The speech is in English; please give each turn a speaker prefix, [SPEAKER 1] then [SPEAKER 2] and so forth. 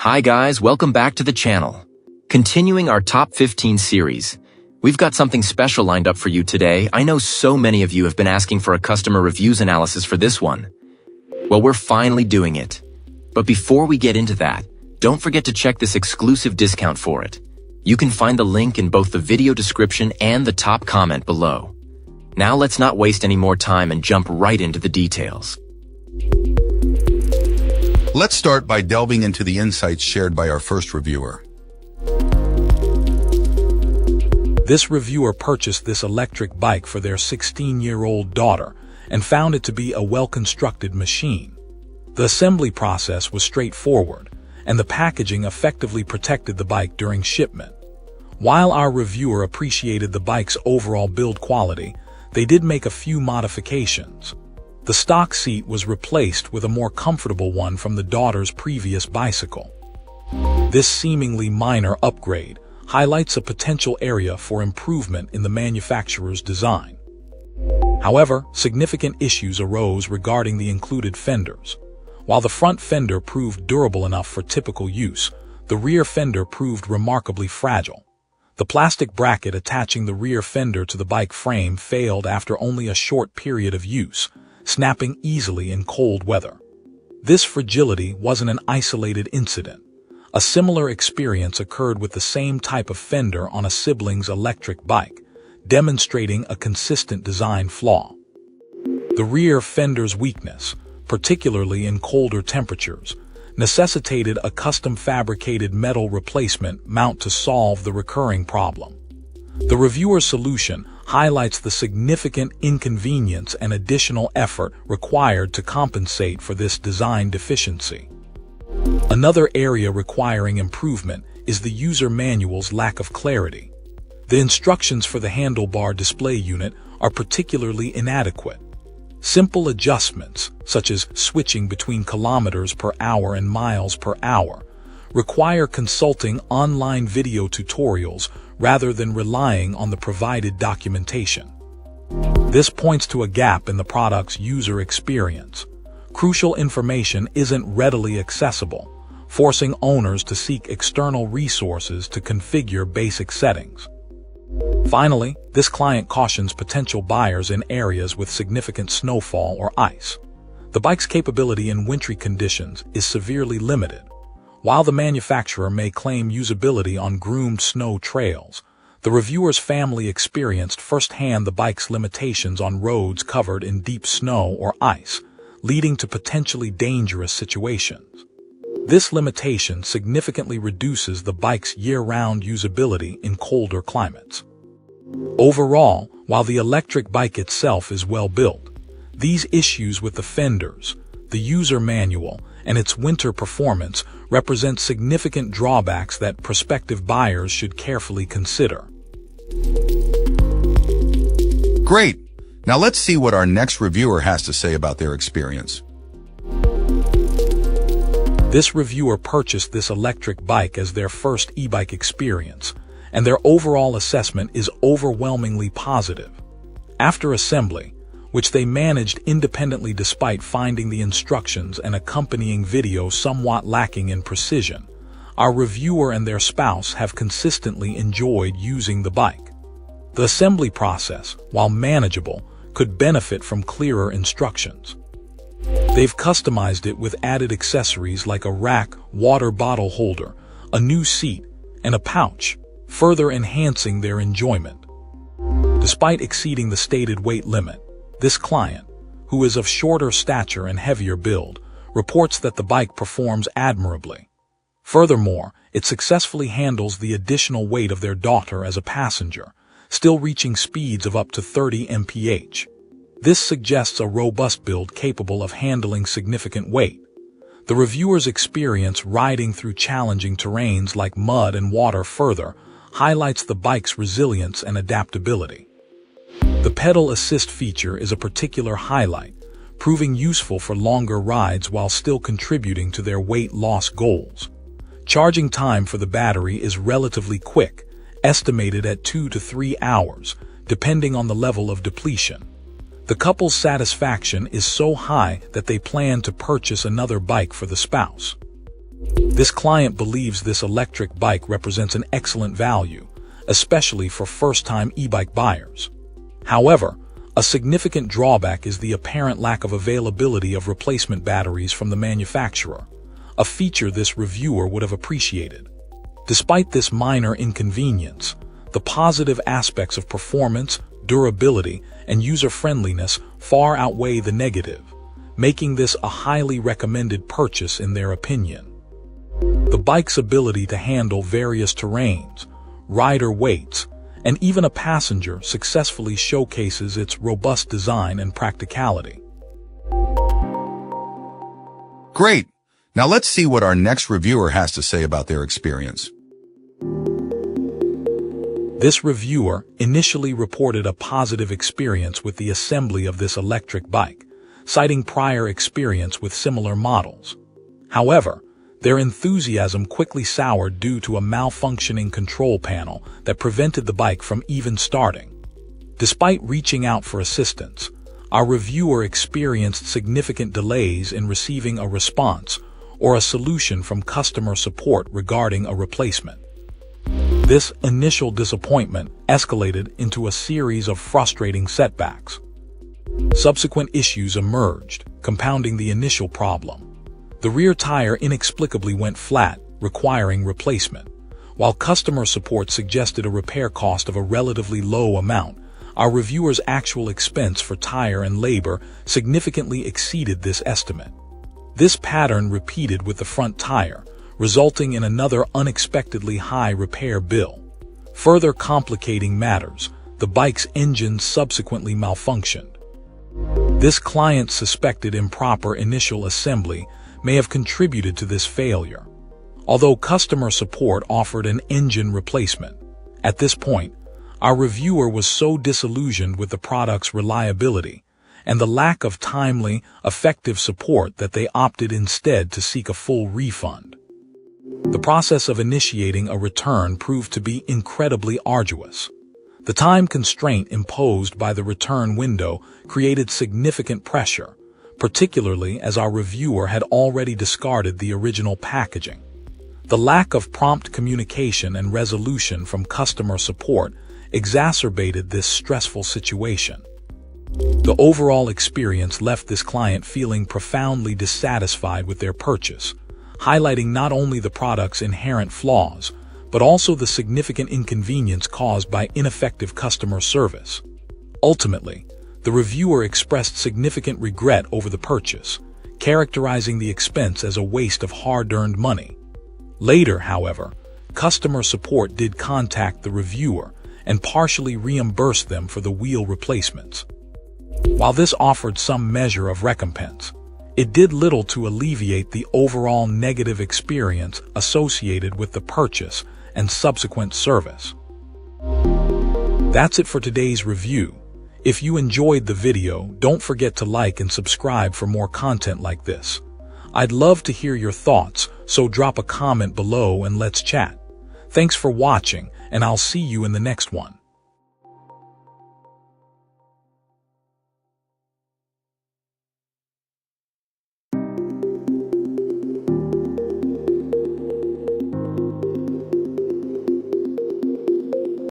[SPEAKER 1] Hi guys, welcome back to the channel. Continuing our Top 15 series, we've got something special lined up for you today. I know so many of you have been asking for a customer reviews analysis for this one. Well, we're finally doing it. But before we get into that, don't forget to check this exclusive discount for it. You can find the link in both the video description and the top comment below. Now let's not waste any more time and jump right into the details.
[SPEAKER 2] Let's start by delving into the insights shared by our first reviewer.
[SPEAKER 3] This reviewer purchased this electric bike for their 16-year-old daughter and found it to be a well-constructed machine. The assembly process was straightforward, and the packaging effectively protected the bike during shipment. While our reviewer appreciated the bike's overall build quality, they did make a few modifications. The stock seat was replaced with a more comfortable one from the daughter's previous bicycle. This seemingly minor upgrade highlights a potential area for improvement in the manufacturer's design. However, significant issues arose regarding the included fenders. While the front fender proved durable enough for typical use, the rear fender proved remarkably fragile. The plastic bracket attaching the rear fender to the bike frame failed after only a short period of use, snapping easily in cold weather. This fragility wasn't an isolated incident. A similar experience occurred with the same type of fender on a sibling's electric bike, demonstrating a consistent design flaw. The rear fender's weakness, particularly in colder temperatures, necessitated a custom-fabricated metal replacement mount to solve the recurring problem. The reviewer's solution highlights the significant inconvenience and additional effort required to compensate for this design deficiency. Another area requiring improvement is the user manual's lack of clarity. The instructions for the handlebar display unit are particularly inadequate. Simple adjustments, such as switching between kilometers per hour and miles per hour, require consulting online video tutorials rather than relying on the provided documentation. This points to a gap in the product's user experience. Crucial information isn't readily accessible, forcing owners to seek external resources to configure basic settings. Finally, this client cautions potential buyers in areas with significant snowfall or ice. The bike's capability in wintry conditions is severely limited. While the manufacturer may claim usability on groomed snow trails, the reviewer's family experienced firsthand the bike's limitations on roads covered in deep snow or ice, leading to potentially dangerous situations. This limitation significantly reduces the bike's year-round usability in colder climates. Overall, while the electric bike itself is well built, these issues with the fenders, the user manual, and its winter performance represent significant drawbacks that prospective buyers should carefully consider.
[SPEAKER 2] Great! Now let's see what our next reviewer has to say about their experience.
[SPEAKER 3] This reviewer purchased this electric bike as their first e-bike experience, and their overall assessment is overwhelmingly positive. After assembly, which they managed independently despite finding the instructions and accompanying video somewhat lacking in precision, our reviewer and their spouse have consistently enjoyed using the bike. The assembly process, while manageable, could benefit from clearer instructions. They've customized it with added accessories like a rack, water bottle holder, a new seat, and a pouch, further enhancing their enjoyment. Despite exceeding the stated weight limit, this client, who is of shorter stature and heavier build, reports that the bike performs admirably. Furthermore, it successfully handles the additional weight of their daughter as a passenger, still reaching speeds of up to 30 mph. This suggests a robust build capable of handling significant weight. The reviewer's experience riding through challenging terrains like mud and water further highlights the bike's resilience and adaptability. The pedal assist feature is a particular highlight, proving useful for longer rides while still contributing to their weight loss goals. Charging time for the battery is relatively quick, estimated at 2 to 3 hours, depending on the level of depletion. The couple's satisfaction is so high that they plan to purchase another bike for the spouse. This client believes this electric bike represents an excellent value, especially for first-time e-bike buyers. However, a significant drawback is the apparent lack of availability of replacement batteries from the manufacturer, a feature this reviewer would have appreciated. Despite this minor inconvenience, the positive aspects of performance, durability, and user-friendliness far outweigh the negative, making this a highly recommended purchase in their opinion. The bike's ability to handle various terrains, rider weights, and even a passenger successfully showcases its robust design and practicality.
[SPEAKER 2] Great! Now let's see what our next reviewer has to say about their experience.
[SPEAKER 3] This reviewer initially reported a positive experience with the assembly of this electric bike, citing prior experience with similar models. However, their enthusiasm quickly soured due to a malfunctioning control panel that prevented the bike from even starting. Despite reaching out for assistance, our reviewer experienced significant delays in receiving a response or a solution from customer support regarding a replacement. This initial disappointment escalated into a series of frustrating setbacks. Subsequent issues emerged, compounding the initial problem. The rear tire inexplicably went flat, requiring replacement. While customer support suggested a repair cost of a relatively low amount, our reviewer's actual expense for tire and labor significantly exceeded this estimate. This pattern repeated with the front tire, resulting in another unexpectedly high repair bill. Further complicating matters, the bike's engine subsequently malfunctioned. This client suspected improper initial assembly may have contributed to this failure. Although customer support offered an engine replacement, at this point, our reviewer was so disillusioned with the product's reliability and the lack of timely, effective support that they opted instead to seek a full refund. The process of initiating a return proved to be incredibly arduous. The time constraint imposed by the return window created significant pressure, particularly as our reviewer had already discarded the original packaging. The lack of prompt communication and resolution from customer support exacerbated this stressful situation. The overall experience left this client feeling profoundly dissatisfied with their purchase, highlighting not only the product's inherent flaws, but also the significant inconvenience caused by ineffective customer service. Ultimately, the reviewer expressed significant regret over the purchase, characterizing the expense as a waste of hard-earned money. Later, however, customer support did contact the reviewer and partially reimbursed them for the wheel replacements. While this offered some measure of recompense, it did little to alleviate the overall negative experience associated with the purchase and subsequent service. That's it for today's review. If you enjoyed the video, don't forget to like and subscribe for more content like this. I'd love to hear your thoughts, so drop a comment below and let's chat. Thanks for watching, and I'll see you in the next one.